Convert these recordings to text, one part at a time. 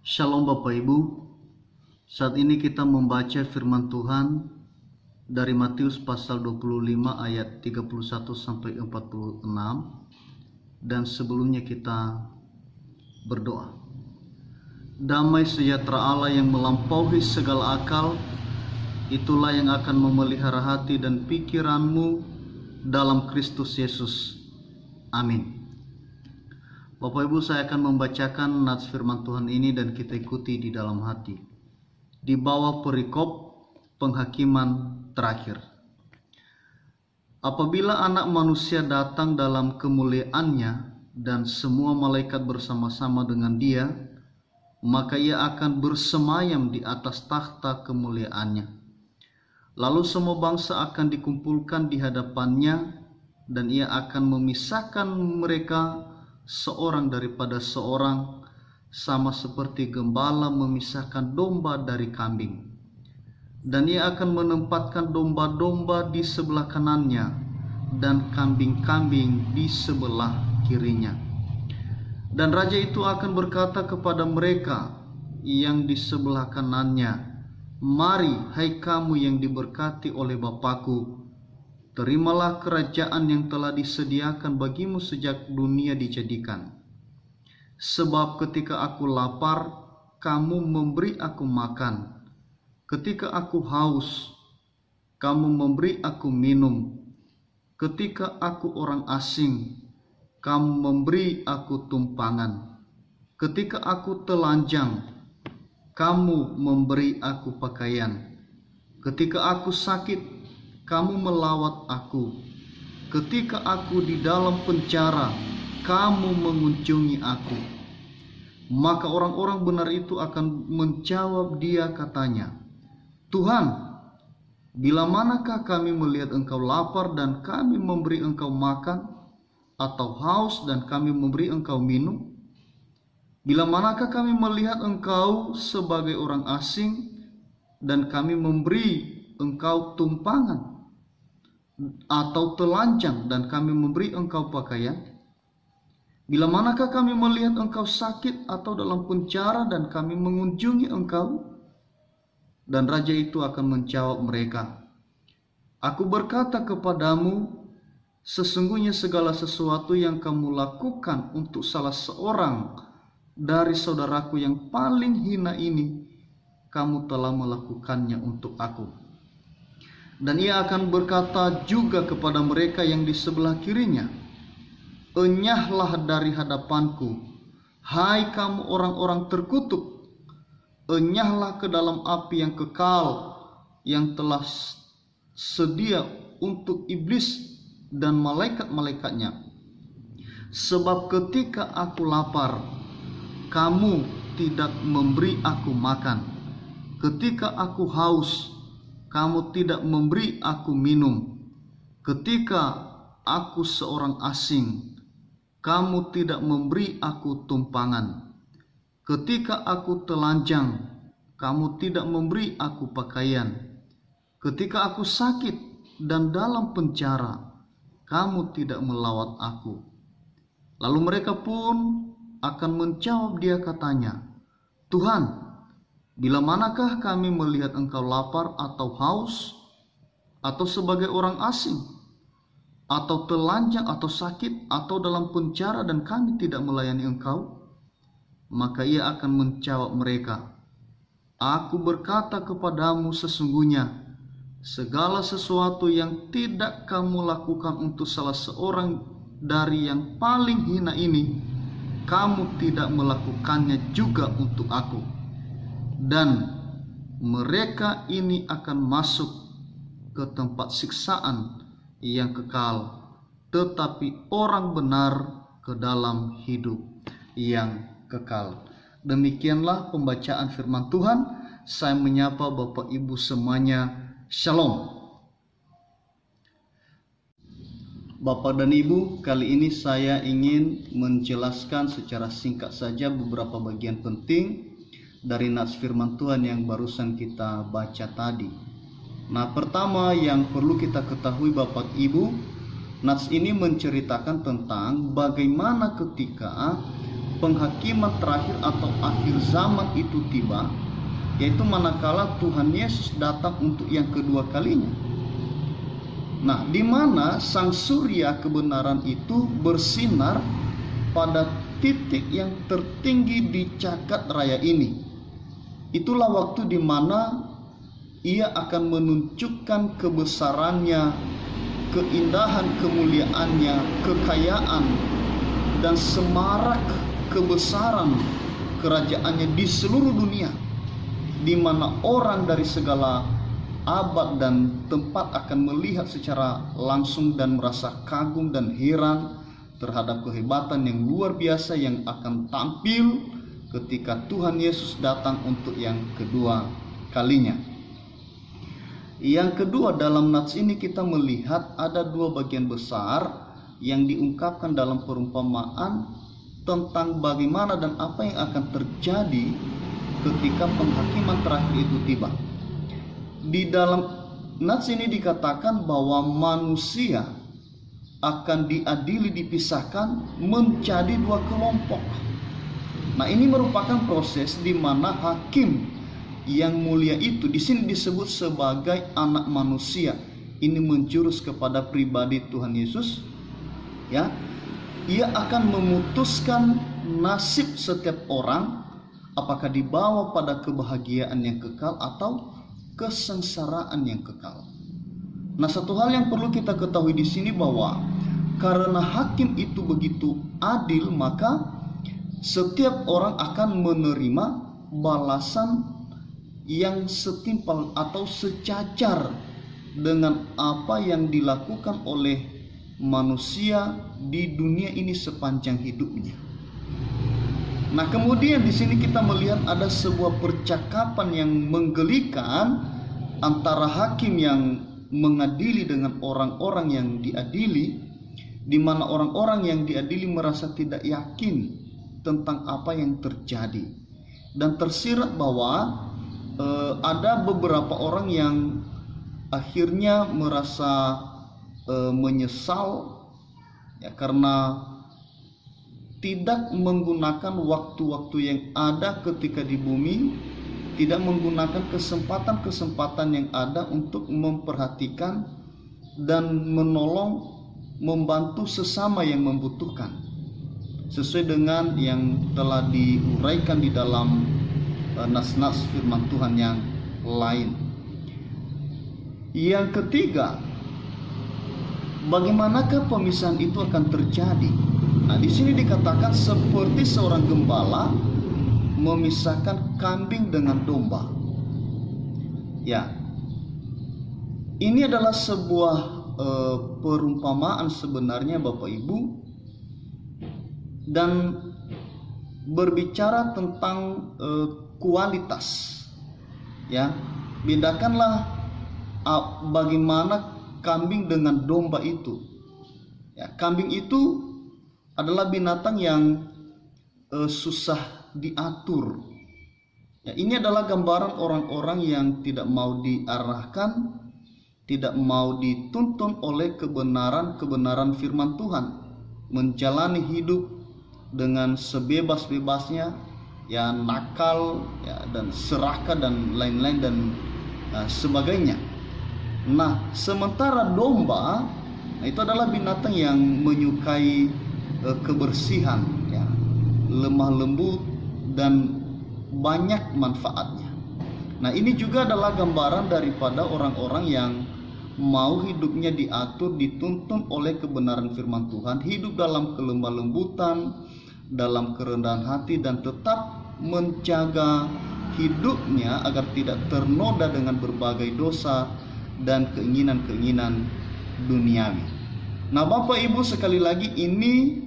Shalom Bapak Ibu. Saat ini kita membaca firman Tuhan dari Matius pasal 25 ayat 31 sampai 46. Dan sebelumnya kita berdoa. Damai sejahtera Allah yang melampaui segala akal, itulah yang akan memelihara hati dan pikiranmu dalam Kristus Yesus. Amin. Bapak Ibu, saya akan membacakan nats firman Tuhan ini dan kita ikuti di dalam hati. Di bawah perikop penghakiman terakhir. Apabila Anak Manusia datang dalam kemuliaannya dan semua malaikat bersama-sama dengan Dia, maka Ia akan bersemayam di atas takhta kemuliaannya. Lalu semua bangsa akan dikumpulkan di hadapannya dan Ia akan memisahkan mereka seorang daripada seorang, sama seperti gembala memisahkan domba dari kambing. Dan Ia akan menempatkan domba-domba di sebelah kanannya dan kambing-kambing di sebelah kirinya. Dan Raja itu akan berkata kepada mereka yang di sebelah kanannya, "Mari, hai kamu yang diberkati oleh Bapa-Ku, terimalah kerajaan yang telah disediakan bagimu sejak dunia dijadikan. Sebab ketika aku lapar, kamu memberi aku makan. Ketika aku haus, kamu memberi aku minum. Ketika aku orang asing, kamu memberi aku tumpangan. Ketika aku telanjang, kamu memberi aku pakaian. Ketika aku sakit, kamu melawat aku. Ketika aku di dalam penjara, kamu mengunjungi aku." Maka orang-orang benar itu akan menjawab Dia katanya, "Tuhan, bila manakah kami melihat Engkau lapar dan kami memberi Engkau makan, atau haus dan kami memberi Engkau minum? Bila manakah kami melihat Engkau sebagai orang asing dan kami memberi Engkau tumpangan, atau telanjang dan kami memberi Engkau pakaian? Bila manakah kami melihat Engkau sakit atau dalam penjara dan kami mengunjungi Engkau?" Dan Raja itu akan menjawab mereka, "Aku berkata kepadamu, sesungguhnya segala sesuatu yang kamu lakukan untuk salah seorang dari saudaraku yang paling hina ini, kamu telah melakukannya untuk aku." Dan Ia akan berkata juga kepada mereka yang di sebelah kirinya, "Enyahlah dari hadapanku, hai kamu orang-orang terkutuk, enyahlah ke dalam api yang kekal, yang telah sedia untuk iblis dan malaikat-malaikatnya. Sebab ketika aku lapar, kamu tidak memberi aku makan. Ketika aku haus, kamu tidak memberi aku minum. Ketika aku seorang asing, kamu tidak memberi aku tumpangan. Ketika aku telanjang, kamu tidak memberi aku pakaian. Ketika aku sakit dan dalam penjara, kamu tidak melawat aku." Lalu mereka pun akan menjawab Dia katanya, "Tuhan, bila manakah kami melihat Engkau lapar atau haus, atau sebagai orang asing, atau telanjang atau sakit, atau dalam penjara dan kami tidak melayani Engkau?" Maka Ia akan menjawab mereka, "Aku berkata kepadamu, sesungguhnya segala sesuatu yang tidak kamu lakukan untuk salah seorang dari yang paling hina ini, kamu tidak melakukannya juga untuk aku. Dan mereka ini akan masuk ke tempat siksaan yang kekal, tetapi orang benar ke dalam hidup yang kekal." Demikianlah pembacaan firman Tuhan. Saya menyapa Bapak Ibu semuanya. Shalom. Bapak dan Ibu, kali ini saya ingin menjelaskan secara singkat saja beberapa bagian penting dari nats firman Tuhan yang barusan kita baca tadi. Nah, pertama yang perlu kita ketahui Bapak Ibu, nats ini menceritakan tentang bagaimana ketika penghakiman terakhir atau akhir zaman itu tiba, yaitu manakala Tuhan Yesus datang untuk yang kedua kalinya. Nah, di mana sang surya kebenaran itu bersinar pada titik yang tertinggi di jagat raya ini. Itulah waktu di mana ia akan menunjukkan kebesarannya, keindahan kemuliaannya, kekayaan, dan semarak kebesaran kerajaannya di seluruh dunia, di mana orang dari segala abad dan tempat akan melihat secara langsung dan merasa kagum dan heran terhadap kehebatan yang luar biasa yang akan tampil ketika Tuhan Yesus datang untuk yang kedua kalinya. Yang kedua, dalam nats ini kita melihat ada dua bagian besar yang diungkapkan dalam perumpamaan tentang bagaimana dan apa yang akan terjadi ketika penghakiman terakhir itu tiba. Di dalam nats ini dikatakan bahwa manusia akan diadili, dipisahkan menjadi dua kelompok. Nah, ini merupakan proses di mana hakim yang mulia itu di sini disebut sebagai anak manusia. Ini menjurus kepada pribadi Tuhan Yesus. Ya, ia akan memutuskan nasib setiap orang, apakah dibawa pada kebahagiaan yang kekal atau kesengsaraan yang kekal. Nah, satu hal yang perlu kita ketahui di sini bahwa karena hakim itu begitu adil, maka setiap orang akan menerima balasan yang setimpal atau sejajar dengan apa yang dilakukan oleh manusia di dunia ini sepanjang hidupnya. Nah, kemudian di sini kita melihat ada sebuah percakapan yang menggelikan antara hakim yang mengadili dengan orang-orang yang diadili, di mana orang-orang yang diadili merasa tidak yakin tentang apa yang terjadi, dan tersirat bahwa ada beberapa orang yang akhirnya merasa menyesal ya, karena tidak menggunakan waktu-waktu yang ada ketika di bumi, tidak menggunakan kesempatan-kesempatan yang ada untuk memperhatikan dan menolong, membantu sesama yang membutuhkan, sesuai dengan yang telah diuraikan di dalam nas-nas firman Tuhan yang lain. Yang ketiga, bagaimanakah pemisahan itu akan terjadi? Nah, di sini dikatakan seperti seorang gembala memisahkan kambing dengan domba. Ya, ini adalah sebuah perumpamaan sebenarnya, Bapak Ibu, dan berbicara tentang kualitas. Ya, bedakanlah bagaimana kambing dengan domba itu. Ya, kambing itu adalah binatang yang susah diatur. Ya, ini adalah gambaran orang-orang yang tidak mau diarahkan, tidak mau dituntun oleh kebenaran firman Tuhan, menjalani hidup dengan sebebas-bebasnya, ya, nakal, ya, dan serakah dan lain-lain dan sebagainya. Nah, sementara domba, itu adalah binatang yang menyukai kebersihan, ya, lemah lembut dan banyak manfaatnya. Nah, ini juga adalah gambaran daripada orang-orang yang mau hidupnya diatur, dituntun oleh kebenaran firman Tuhan, hidup dalam kelemah lembutan, dalam kerendahan hati, dan tetap menjaga hidupnya agar tidak ternoda dengan berbagai dosa dan keinginan-keinginan duniawi. Nah, Bapak Ibu, sekali lagi ini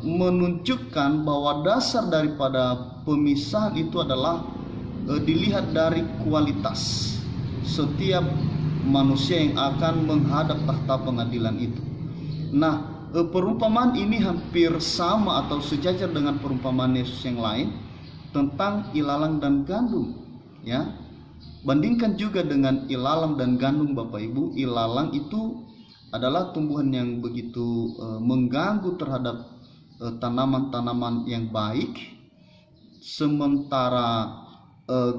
menunjukkan bahwa dasar daripada pemisahan itu adalah dilihat dari kualitas setiap manusia yang akan menghadap takhta pengadilan itu. Nah, perumpamaan ini hampir sama atau sejajar dengan perumpamaan Yesus yang lain tentang ilalang dan gandum, ya. Bandingkan juga dengan ilalang dan gandum, Bapak Ibu. Ilalang itu adalah tumbuhan yang begitu mengganggu terhadap tanaman-tanaman yang baik, sementara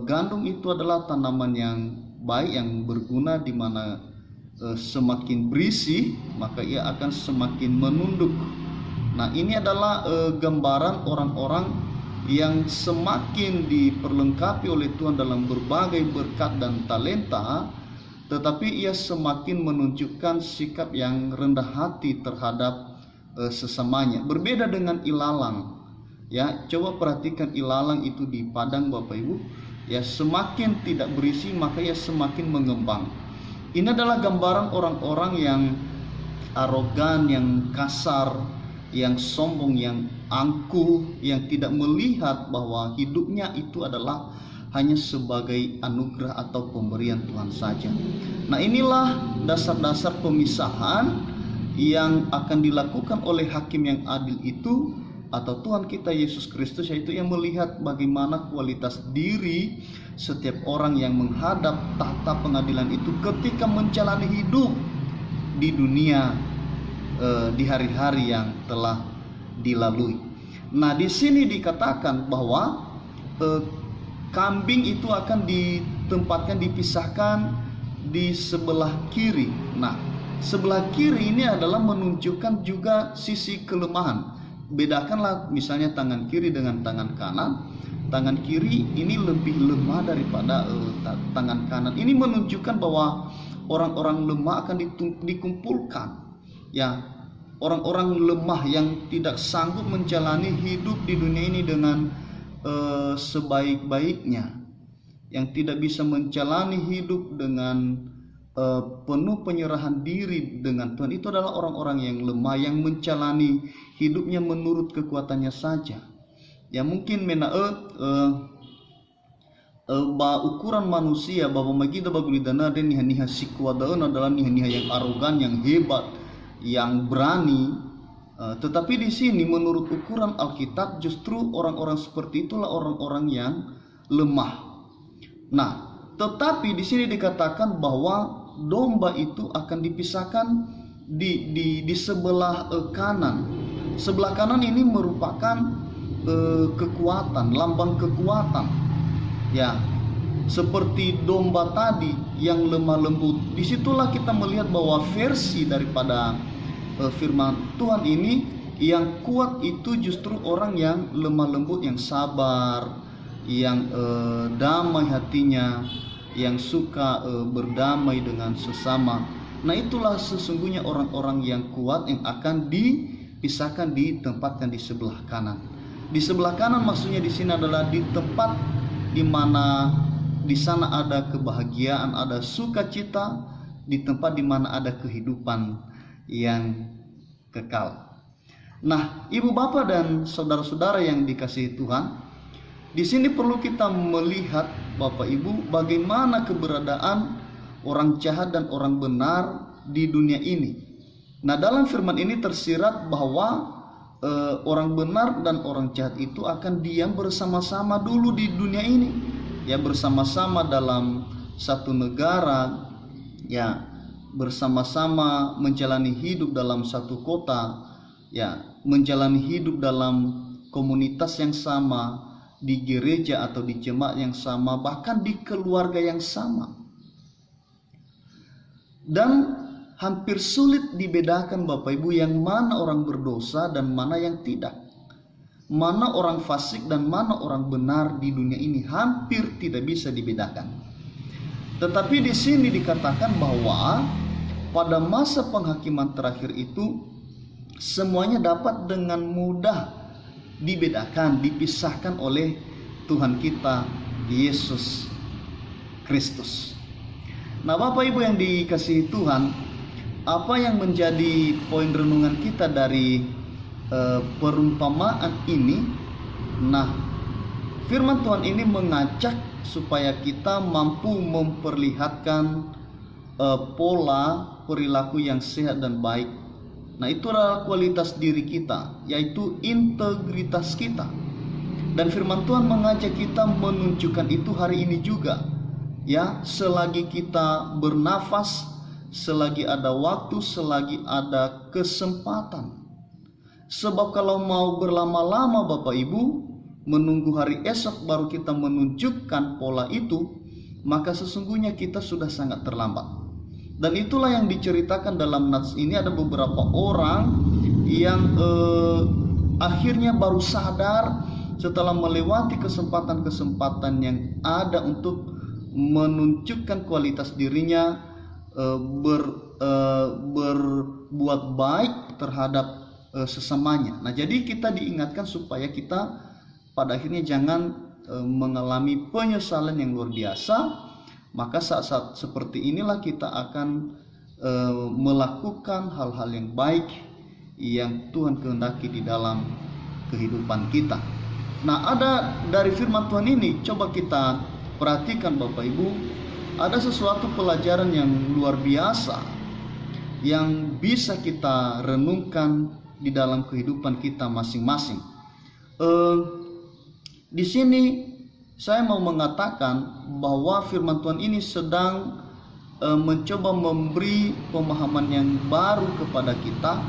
gandum itu adalah tanaman yang baik, yang berguna, di mana semakin berisi maka ia akan semakin menunduk. Nah, ini adalah gambaran orang-orang yang semakin diperlengkapi oleh Tuhan dalam berbagai berkat dan talenta, tetapi ia semakin menunjukkan sikap yang rendah hati terhadap sesamanya. Berbeda dengan ilalang. Ya, coba perhatikan ilalang itu di padang, Bapak Ibu. Ya, semakin tidak berisi maka ia semakin mengembang. Ini adalah gambaran orang-orang yang arogan, yang kasar, yang sombong, yang angkuh, yang tidak melihat bahwa hidupnya itu adalah hanya sebagai anugerah atau pemberian Tuhan saja. Nah, inilah dasar-dasar pemisahan yang akan dilakukan oleh hakim yang adil itu, atau Tuhan kita Yesus Kristus, yaitu yang melihat bagaimana kualitas diri setiap orang yang menghadap tahta pengadilan itu ketika menjalani hidup di dunia di hari-hari yang telah dilalui. Nah, di sini dikatakan bahwa kambing itu akan ditempatkan, dipisahkan di sebelah kiri. Nah, sebelah kiri ini adalah menunjukkan juga sisi kelemahan. Bedakanlah misalnya tangan kiri dengan tangan kanan. Tangan kiri ini lebih lemah daripada tangan kanan. Ini menunjukkan bahwa orang-orang lemah akan dikumpulkan. Ya, orang-orang lemah yang tidak sanggup menjalani hidup di dunia ini dengan sebaik-baiknya, yang tidak bisa menjalani hidup dengan penuh penyerahan diri dengan Tuhan, itu adalah orang-orang yang lemah, yang menjalani hidupnya menurut kekuatannya saja. Ya, mungkin ukuran manusia bahwa magida bagulidana dan niha-niha sikuadaun adalah niha-niha yang arogan, yang hebat, yang berani. Tetapi di sini menurut ukuran Alkitab justru orang-orang seperti itulah orang-orang yang lemah. Nah, tetapi di sini dikatakan bahwa domba itu akan dipisahkan di sebelah kanan. Sebelah kanan ini merupakan kekuatan, lambang kekuatan. Ya, seperti domba tadi yang lemah lembut. Disitulah kita melihat bahwa versi daripada firman Tuhan ini, yang kuat itu justru orang yang lemah lembut, yang sabar, yang damai hatinya, yang suka berdamai dengan sesama. Nah, itulah sesungguhnya orang-orang yang kuat yang akan dipisahkan, ditempatkan di sebelah kanan. Di sebelah kanan maksudnya di sini adalah di tempat di mana di sana ada kebahagiaan, ada sukacita, di tempat di mana ada kehidupan yang kekal. Nah, Ibu Bapak dan saudara-saudara yang dikasihi Tuhan, di sini perlu kita melihat, Bapak Ibu, bagaimana keberadaan orang jahat dan orang benar di dunia ini. Nah, dalam firman ini tersirat bahwa orang benar dan orang jahat itu akan diam bersama-sama dulu di dunia ini, ya, bersama-sama dalam satu negara, ya, bersama-sama menjalani hidup dalam satu kota, ya, menjalani hidup dalam komunitas yang sama, di gereja atau di jemaat yang sama, bahkan di keluarga yang sama. Dan hampir sulit dibedakan, Bapak Ibu, yang mana orang berdosa dan mana yang tidak, mana orang fasik dan mana orang benar di dunia ini, hampir tidak bisa dibedakan. Tetapi di sini dikatakan bahwa pada masa penghakiman terakhir itu semuanya dapat dengan mudah dibedakan, dipisahkan oleh Tuhan kita Yesus Kristus. Nah, Bapak Ibu yang dikasihi Tuhan, apa yang menjadi poin renungan kita dari perumpamaan ini? Nah, firman Tuhan ini mengajak supaya kita mampu memperlihatkan pola perilaku yang sehat dan baik. Nah, itu adalah kualitas diri kita, yaitu integritas kita. Dan firman Tuhan mengajak kita menunjukkan itu hari ini juga. Ya, selagi kita bernafas, selagi ada waktu, selagi ada kesempatan. Sebab kalau mau berlama-lama Bapak Ibu, menunggu hari esok baru kita menunjukkan pola itu, maka sesungguhnya kita sudah sangat terlambat. Dan itulah yang diceritakan dalam nats ini. Ada beberapa orang yang akhirnya baru sadar setelah melewati kesempatan-kesempatan yang ada untuk menunjukkan kualitas dirinya, berbuat baik terhadap sesamanya. Nah, jadi kita diingatkan supaya kita pada akhirnya jangan mengalami penyesalan yang luar biasa. Maka saat-saat seperti inilah kita akan melakukan hal-hal yang baik yang Tuhan kehendaki di dalam kehidupan kita. Nah, ada dari firman Tuhan ini, coba kita perhatikan Bapak Ibu, ada sesuatu pelajaran yang luar biasa yang bisa kita renungkan di dalam kehidupan kita masing-masing. Di sini saya mau mengatakan bahwa firman Tuhan ini sedang mencoba memberi pemahaman yang baru kepada kita.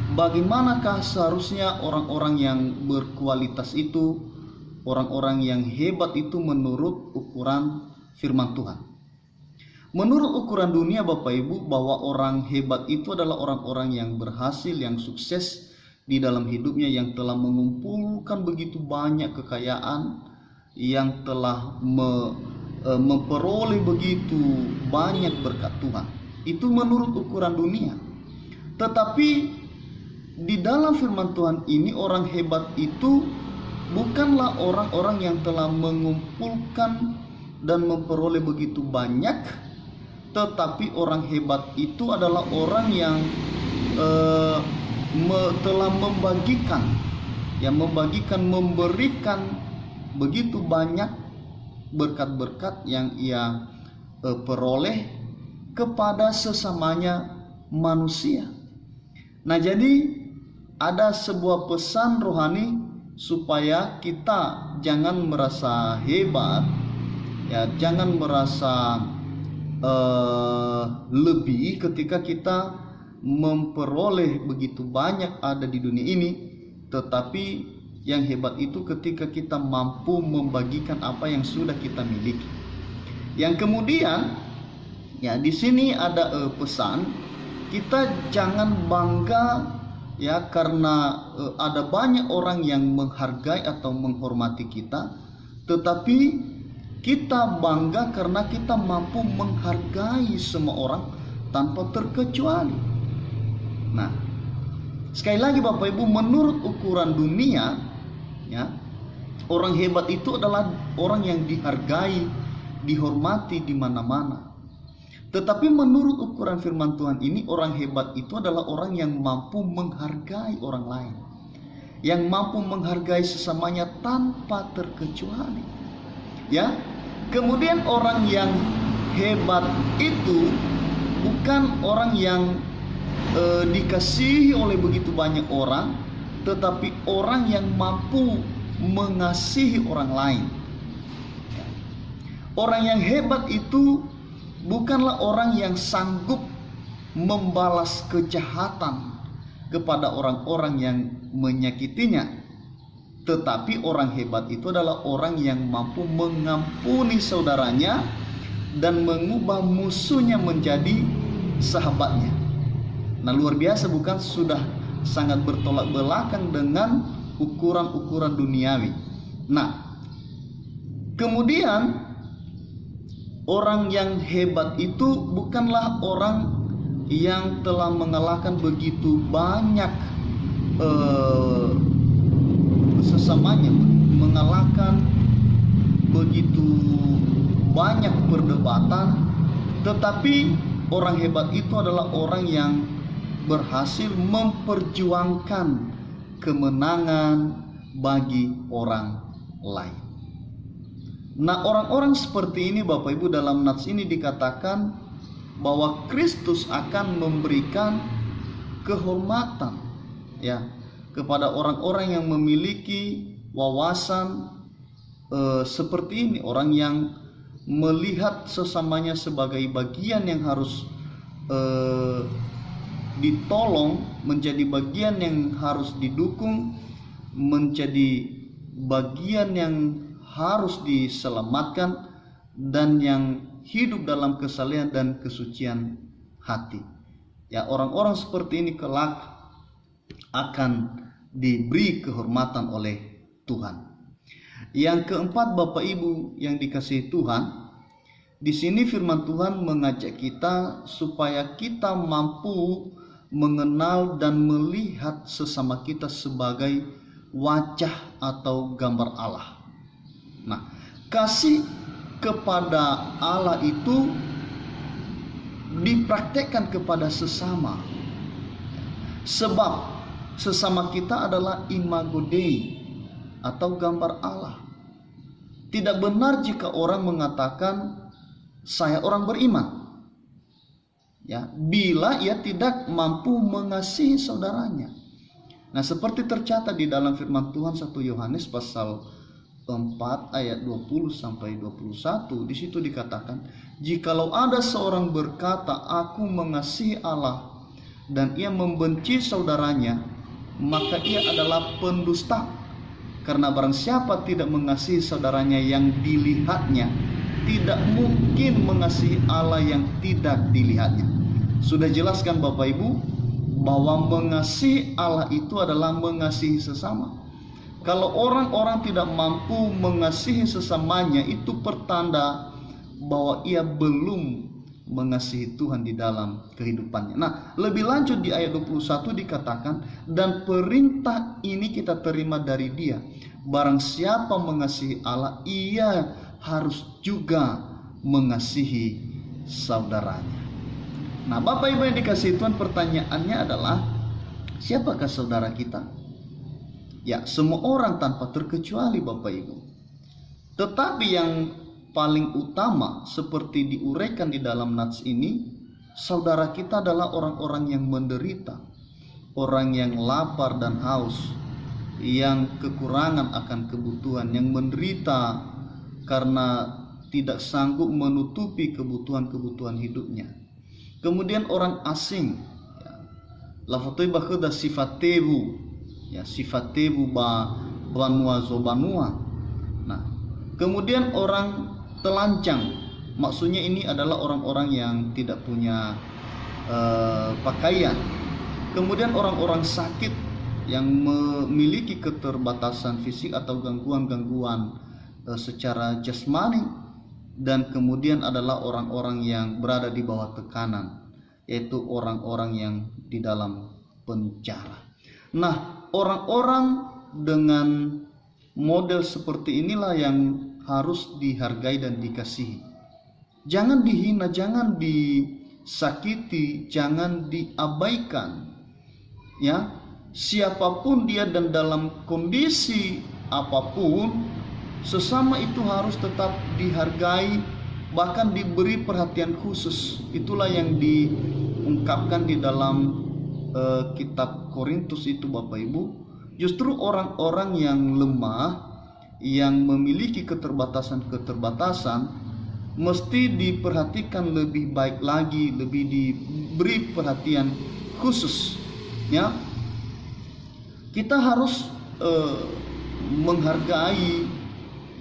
Bagaimanakah seharusnya orang-orang yang berkualitas itu, orang-orang yang hebat itu menurut ukuran firman Tuhan. Menurut ukuran dunia Bapak Ibu, bahwa orang hebat itu adalah orang-orang yang berhasil, yang sukses di dalam hidupnya, yang telah mengumpulkan begitu banyak kekayaan, yang telah memperoleh begitu banyak berkat Tuhan. Itu menurut ukuran dunia. Tetapi di dalam firman Tuhan ini, orang hebat itu bukanlah orang-orang yang telah mengumpulkan dan memperoleh begitu banyak, tetapi orang hebat itu adalah orang yang telah memberikan, memberikan begitu banyak berkat-berkat yang ia peroleh kepada sesamanya manusia. Nah, jadi ada sebuah pesan rohani supaya kita jangan merasa hebat, ya, jangan merasa lebih ketika kita memperoleh begitu banyak ada di dunia ini. Tetapi yang hebat itu ketika kita mampu membagikan apa yang sudah kita miliki. Yang kemudian, ya, di sini ada pesan, kita jangan bangga, ya, karena ada banyak orang yang menghargai atau menghormati kita, tetapi kita bangga karena kita mampu menghargai semua orang tanpa terkecuali. Nah, sekali lagi Bapak Ibu, menurut ukuran dunia, ya, orang hebat itu adalah orang yang dihargai, dihormati di mana-mana. Tetapi menurut ukuran firman Tuhan ini, orang hebat itu adalah orang yang mampu menghargai orang lain, yang mampu menghargai sesamanya tanpa terkecuali. Ya, kemudian orang yang hebat itu bukan orang yang dikasihi oleh begitu banyak orang, tetapi orang yang mampu mengasihi orang lain. Orang yang hebat itu bukanlah orang yang sanggup membalas kejahatan kepada orang-orang yang menyakitinya, tetapi orang hebat itu adalah orang yang mampu mengampuni saudaranya dan mengubah musuhnya menjadi sahabatnya. Nah, luar biasa bukan? Sudah sangat bertolak belakang dengan ukuran-ukuran duniawi. Nah, kemudian orang yang hebat itu bukanlah orang yang telah mengalahkan begitu banyak sesamanya, mengalahkan begitu banyak perdebatan, tetapi orang hebat itu adalah orang yang berhasil memperjuangkan kemenangan bagi orang lain. Nah, orang-orang seperti ini Bapak Ibu, dalam nats ini dikatakan bahwa Kristus akan memberikan kehormatan, ya, kepada orang-orang yang memiliki wawasan seperti ini, orang yang melihat sesamanya sebagai bagian yang harus ditolong, menjadi bagian yang harus didukung, menjadi bagian yang harus diselamatkan, dan yang hidup dalam kesalehan dan kesucian hati. Ya, orang-orang seperti ini kelak akan diberi kehormatan oleh Tuhan. Yang keempat, Bapak Ibu yang dikasihi Tuhan, di sini firman Tuhan mengajak kita supaya kita mampu mengenal dan melihat sesama kita sebagai wajah atau gambar Allah. Nah, kasih kepada Allah itu dipraktekkan kepada sesama. Sebab sesama kita adalah imago Dei atau gambar Allah. Tidak benar jika orang mengatakan saya orang beriman, ya, bila ia tidak mampu mengasihi saudaranya. Nah, seperti tercatat di dalam firman Tuhan 1 Yohanes pasal 4 ayat 20 sampai 21, di situ dikatakan, jikalau ada seorang berkata aku mengasihi Allah dan ia membenci saudaranya, maka ia adalah pendusta. Karena barang siapa tidak mengasihi saudaranya yang dilihatnya, tidak mungkin mengasihi Allah yang tidak dilihatnya. Sudah jelaskan Bapak Ibu bahwa mengasihi Allah itu adalah mengasihi sesama. Kalau orang-orang tidak mampu mengasihi sesamanya, itu pertanda bahwa ia belum mengasihi Tuhan di dalam kehidupannya. Nah, lebih lanjut di ayat 21 dikatakan, dan perintah ini kita terima dari Dia, barang siapa mengasihi Allah, ia harus juga mengasihi saudaranya. Nah, Bapak Ibu yang dikasihi Tuhan, pertanyaannya adalah, siapakah saudara kita? Ya, semua orang tanpa terkecuali Bapak Ibu. Tetapi yang paling utama seperti diuraikan di dalam nats ini, saudara kita adalah orang-orang yang menderita, orang yang lapar dan haus, yang kekurangan akan kebutuhan, yang menderita karena tidak sanggup menutupi kebutuhan-kebutuhan hidupnya. Kemudian orang asing, lafatoi bakhda sifatebu, ya, sifatebu banua zobanua. Nah, kemudian orang telanjang, maksudnya ini adalah orang-orang yang tidak punya pakaian. Kemudian orang-orang sakit yang memiliki keterbatasan fisik atau gangguan-gangguan secara jasmani, dan kemudian adalah orang-orang yang berada di bawah tekanan, yaitu orang-orang yang di dalam penjara. Nah, orang-orang dengan model seperti inilah yang harus dihargai dan dikasihi. Jangan dihina, jangan disakiti, jangan diabaikan. Ya, siapapun dia dan dalam kondisi apapun, sesama itu harus tetap dihargai, bahkan diberi perhatian khusus. Itulah yang diungkapkan di dalam kitab Korintus itu Bapak Ibu. Justru orang-orang yang lemah, yang memiliki keterbatasan-keterbatasan, mesti diperhatikan lebih baik lagi, lebih diberi perhatian khusus. Ya, kita harus menghargai,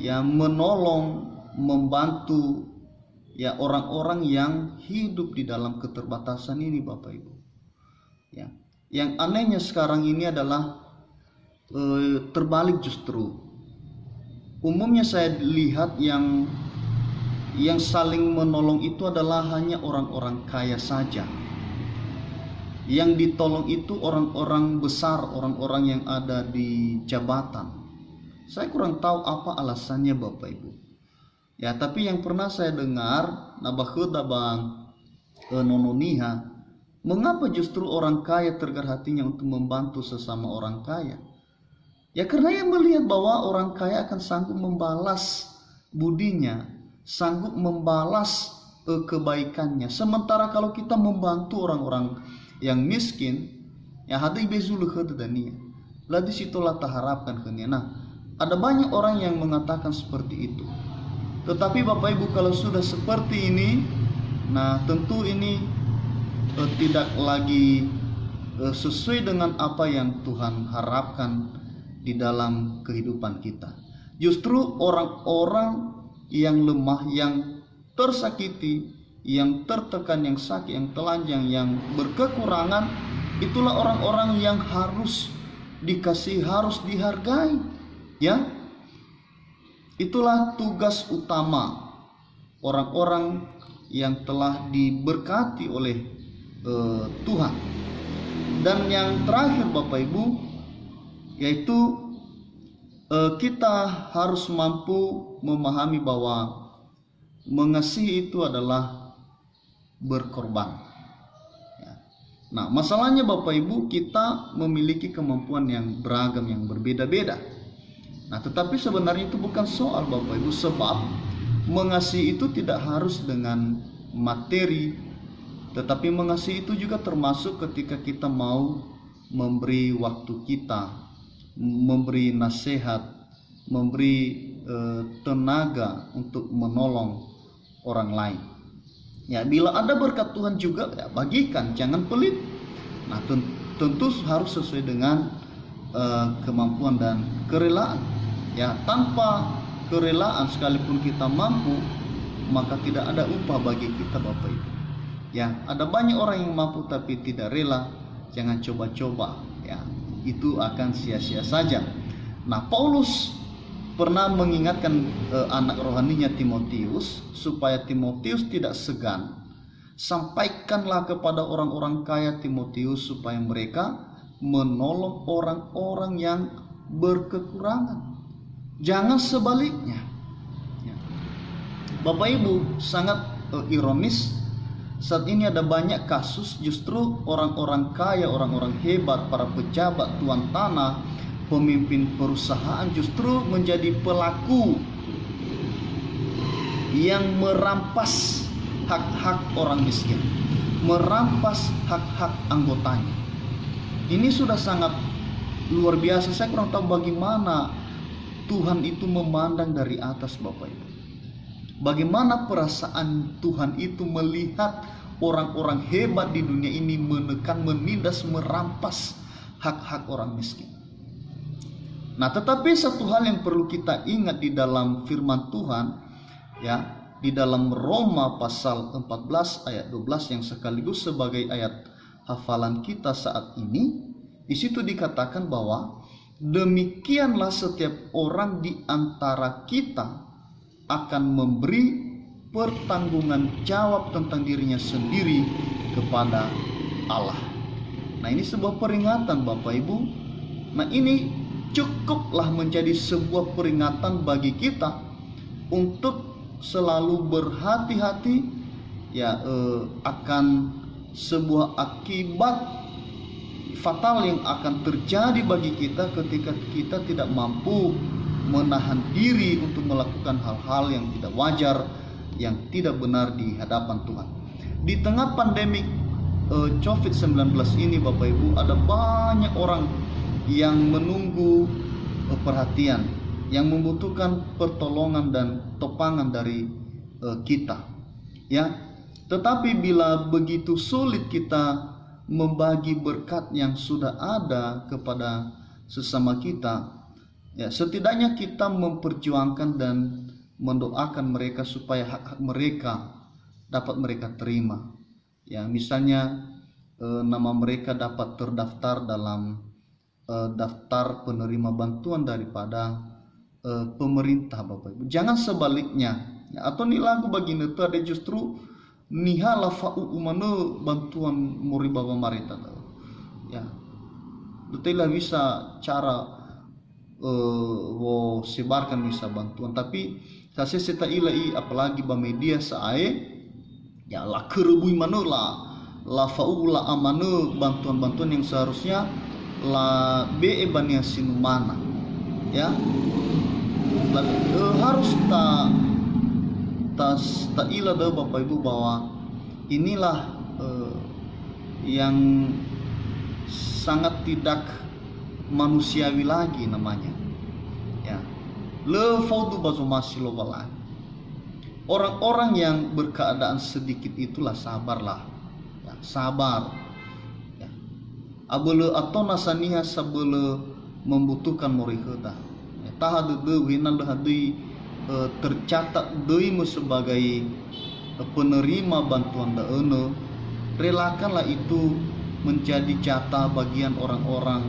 ya, menolong, membantu, ya, orang-orang yang hidup di dalam keterbatasan ini Bapak Ibu. Ya, yang anehnya sekarang ini adalah terbalik justru. Umumnya saya lihat yang saling menolong itu adalah hanya orang-orang kaya saja. Yang ditolong itu orang-orang besar, orang-orang yang ada di jabatan. Saya kurang tahu apa alasannya Bapak Ibu. Ya, tapi yang pernah saya dengar, nabakhda bang nononiha, mengapa justru orang kaya tergerak hatinya untuk membantu sesama orang kaya? Ya, karena ia melihat bahwa orang kaya akan sanggup membalas budinya, sanggup membalas kebaikannya. Sementara kalau kita membantu orang-orang yang miskin, ya hati bezulu khadania, lah disitulah tak harapkan kenia. Nah, ada banyak orang yang mengatakan seperti itu. Tetapi Bapak Ibu, kalau sudah seperti ini, nah tentu ini tidak lagi sesuai dengan apa yang Tuhan harapkan di dalam kehidupan kita. Justru orang-orang yang lemah, yang tersakiti, yang tertekan, yang sakit, yang telanjang, yang berkekurangan, itulah orang-orang yang harus dikasihi, harus dihargai. Ya, itulah tugas utama orang-orang yang telah diberkati oleh Tuhan. Dan yang terakhir Bapak Ibu, yaitu kita harus mampu memahami bahwa mengasihi itu adalah berkorban. Nah, masalahnya Bapak Ibu, kita memiliki kemampuan yang beragam, yang berbeda-beda. Nah, tetapi sebenarnya itu bukan soal Bapak Ibu, sebab mengasihi itu tidak harus dengan materi, tetapi mengasihi itu juga termasuk ketika kita mau memberi waktu kita, memberi nasihat, memberi tenaga untuk menolong orang lain. Ya, bila ada berkat Tuhan juga, ya bagikan, jangan pelit. Nah, tentu harus sesuai dengan kemampuan dan kerelaan. Ya, tanpa kerelaan sekalipun kita mampu, maka tidak ada upah bagi kita Bapak Ibu. Ya, ada banyak orang yang mampu tapi tidak rela. Jangan coba-coba, ya, itu akan sia-sia saja. Nah, Paulus pernah mengingatkan anak rohaninya Timotius supaya Timotius tidak segan. Sampaikanlah kepada orang-orang kaya Timotius supaya mereka menolong orang-orang yang berkekurangan. Jangan sebaliknya. Ya. Bapak Ibu, sangat ironis, saat ini ada banyak kasus justru orang-orang kaya, orang-orang hebat, para pejabat, tuan tanah, pemimpin perusahaan justru menjadi pelaku yang merampas hak-hak orang miskin, merampas hak-hak anggotanya. Ini sudah sangat luar biasa. Saya kurang tahu bagaimana Tuhan itu memandang dari atas Bapak Ibu. Bagaimana perasaan Tuhan itu melihat orang-orang hebat di dunia ini menekan, menindas, merampas hak-hak orang miskin. Nah, tetapi satu hal yang perlu kita ingat di dalam firman Tuhan, ya, di dalam Roma pasal 14 ayat 12 yang sekaligus sebagai ayat hafalan kita saat ini, di situ dikatakan bahwa demikianlah setiap orang di antara kita akan memberi pertanggungan jawab tentang dirinya sendiri kepada Allah. Nah, ini sebuah peringatan Bapak Ibu. Nah, ini cukuplah menjadi sebuah peringatan bagi kita untuk selalu berhati-hati, ya, akan sebuah akibat fatal yang akan terjadi bagi kita ketika kita tidak mampu menahan diri untuk melakukan hal-hal yang tidak wajar, yang tidak benar di hadapan Tuhan. Di tengah pandemik COVID-19 ini Bapak Ibu, ada banyak orang yang menunggu perhatian, yang membutuhkan pertolongan dan topangan dari kita. Ya, tetapi bila begitu sulit kita membagi berkat yang sudah ada kepada sesama kita, ya, setidaknya kita memperjuangkan dan mendoakan mereka supaya hak-hak mereka dapat mereka terima. Ya, misalnya nama mereka dapat terdaftar dalam daftar penerima bantuan daripada pemerintah Bapak Ibu. Jangan sebaliknya. Ya, atau nih lagu begini tuh ada justru nihala fa'u umanu bantuan muri baba marita. Ya, betullah bisa cara sebarkan bisa bantuan, tapi saya seta ilai apalagi ba media sae ya la kerebui manu la faula amanu bantuan-bantuan yang seharusnya la be bania sinumana, ya, harus ta ila dah Bapak Ibu bahwa inilah yang sangat tidak manusiawi lagi namanya, ya. Le faudu bazumasi lobalan. Orang-orang yang berkeadaan sedikit itulah sabarlah, ya, sabar, ya. abele atau nasaniha sabele membutuhkan moriheta. Taha deui hinan deui tercatat deuimu sebagai penerima bantuan daeuna, relakanlah itu menjadi jatah bagian orang-orang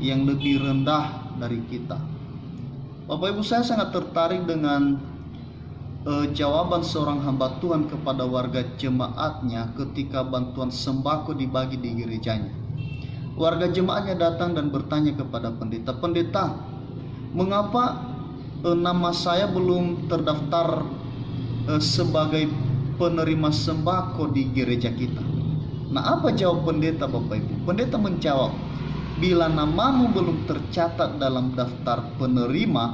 yang lebih rendah dari kita. Bapak Ibu, saya sangat tertarik dengan jawaban seorang hamba Tuhan kepada warga jemaatnya ketika bantuan sembako dibagi di gerejanya. Warga jemaatnya datang dan bertanya kepada pendeta, "Pendeta, mengapa nama saya belum terdaftar sebagai penerima sembako di gereja kita?" Nah, apa jawab pendeta, Bapak Ibu? Pendeta menjawab, "Bila namamu belum tercatat dalam daftar penerima,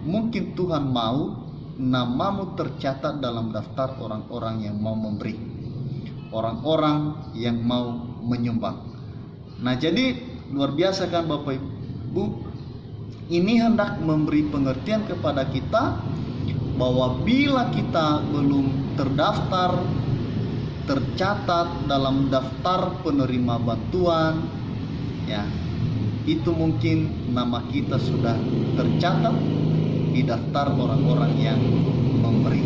mungkin Tuhan mau namamu tercatat dalam daftar orang-orang yang mau memberi, orang-orang yang mau menyumbang." Nah, jadi luar biasa kan Bapak Ibu? Ini hendak memberi pengertian kepada kita bahwa bila kita belum terdaftar, tercatat dalam daftar penerima bantuan, ya, itu mungkin nama kita sudah tercatat di daftar orang-orang yang memberi.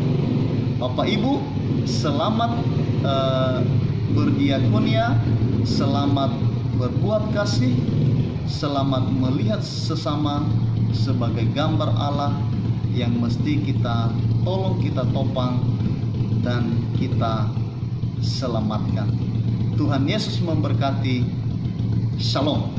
Bapak Ibu, selamat berdiakonia, selamat berbuat kasih, selamat melihat sesama sebagai gambar Allah yang mesti kita tolong, kita topang, dan kita selamatkan. Tuhan Yesus memberkati. Shalom.